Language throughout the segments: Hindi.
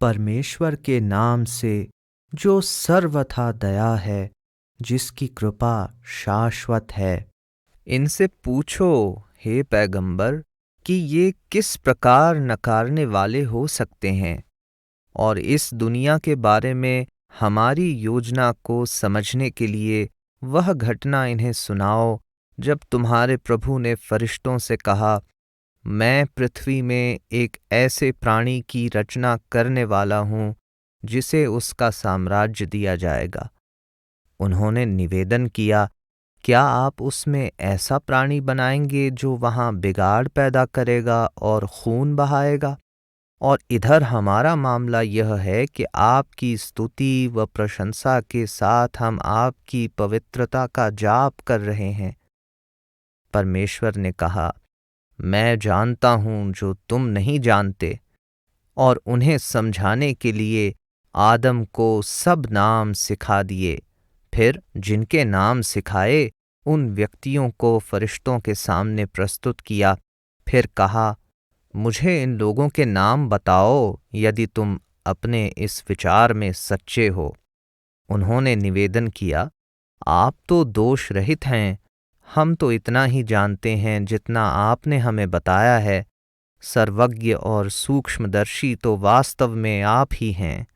परमेश्वर के नाम से जो सर्वथा दया है, जिसकी कृपा शाश्वत है। इनसे पूछो, हे पैगंबर, कि ये किस प्रकार नकारने वाले हो सकते हैं, और इस दुनिया के बारे में हमारी योजना को समझने के लिए वह घटना इन्हें सुनाओ जब तुम्हारे प्रभु ने फरिश्तों से कहा, मैं पृथ्वी में एक ऐसे प्राणी की रचना करने वाला हूँ जिसे उसका साम्राज्य दिया जाएगा। उन्होंने निवेदन किया, क्या आप उसमें ऐसा प्राणी बनाएंगे जो वहां बिगाड़ पैदा करेगा और खून बहाएगा? और इधर हमारा मामला यह है कि आपकी स्तुति व प्रशंसा के साथ हम आपकी पवित्रता का जाप कर रहे हैं। परमेश्वर ने कहा, मैं जानता हूं जो तुम नहीं जानते, और उन्हें समझाने के लिए आदम को सब नाम सिखा दिए। फिर जिनके नाम सिखाए उन व्यक्तियों को फरिश्तों के सामने प्रस्तुत किया। फिर कहा, मुझे इन लोगों के नाम बताओ यदि तुम अपने इस विचार में सच्चे हो। उन्होंने निवेदन किया, आप तो दोष रहित हैं। हम तो इतना ही जानते हैं जितना आपने हमें बताया है। सर्वज्ञ और सूक्ष्मदर्शी तो वास्तव में आप ही हैं।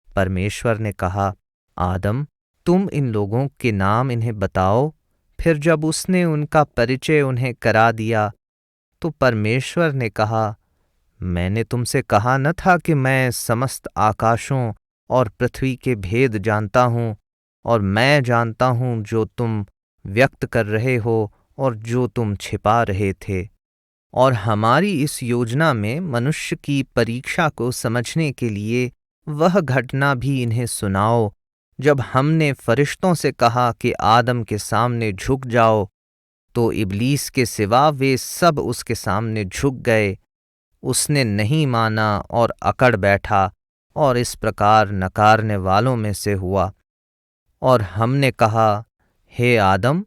परमेश्वर ने कहा, आदम, तुम इन लोगों के नाम इन्हें बताओ। फिर जब उसने उनका परिचय उन्हें करा दिया, तो परमेश्वर ने कहा, मैंने तुमसे कहा न था कि मैं समस्त आकाशों और पृथ्वी के भेद जानता हूँ, और मैं जानता हूँ जो तुम व्यक्त कर रहे हो और जो तुम छिपा रहे थे। और हमारी इस योजना में मनुष्य की परीक्षा को समझने के लिए वह घटना भी इन्हें सुनाओ जब हमने फरिश्तों से कहा कि आदम के सामने झुक जाओ, तो इब्लीस के सिवा वे सब उसके सामने झुक गए। उसने नहीं माना और अकड़ बैठा, और इस प्रकार नकारने वालों में से हुआ। और हमने कहा, हे आदम,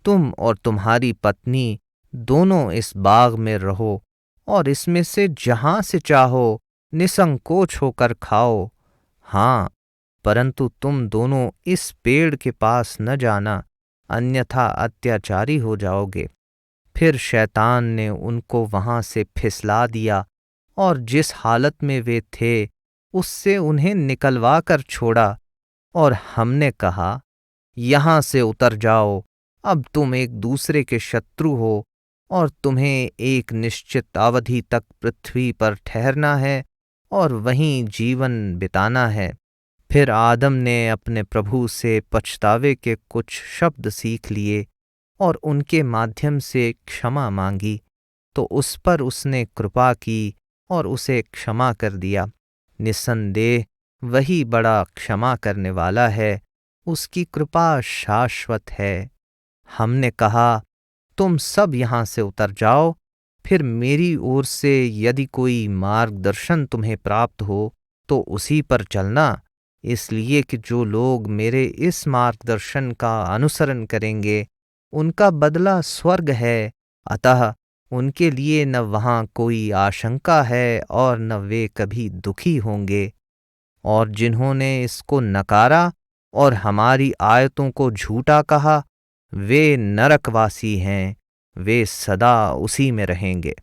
तुम और तुम्हारी पत्नी दोनों इस बाग में रहो, और इसमें से जहां से चाहो निसंकोच होकर खाओ। हाँ, परंतु तुम दोनों इस पेड़ के पास न जाना, अन्यथा अत्याचारी हो जाओगे। फिर शैतान ने उनको वहां से फिसला दिया, और जिस हालत में वे थे उससे उन्हें निकलवा कर छोड़ा। और हमने कहा, यहां से उतर जाओ, अब तुम एक दूसरे के शत्रु हो, और तुम्हें एक निश्चित अवधि तक पृथ्वी पर ठहरना है और वहीं जीवन बिताना है। फिर आदम ने अपने प्रभु से पछतावे के कुछ शब्द सीख लिए और उनके माध्यम से क्षमा मांगी, तो उस पर उसने कृपा की और उसे क्षमा कर दिया। निस्संदेह वही बड़ा क्षमा करने वाला है, उसकी कृपा शाश्वत है। हमने कहा, तुम सब यहाँ से उतर जाओ। फिर मेरी ओर से यदि कोई मार्गदर्शन तुम्हें प्राप्त हो तो उसी पर चलना, इसलिए कि जो लोग मेरे इस मार्गदर्शन का अनुसरण करेंगे उनका बदला स्वर्ग है। अतः उनके लिए न वहाँ कोई आशंका है और न वे कभी दुखी होंगे। और जिन्होंने इसको नकारा और हमारी आयतों को झूठा कहा, वे नरकवासी हैं, वे सदा उसी में रहेंगे।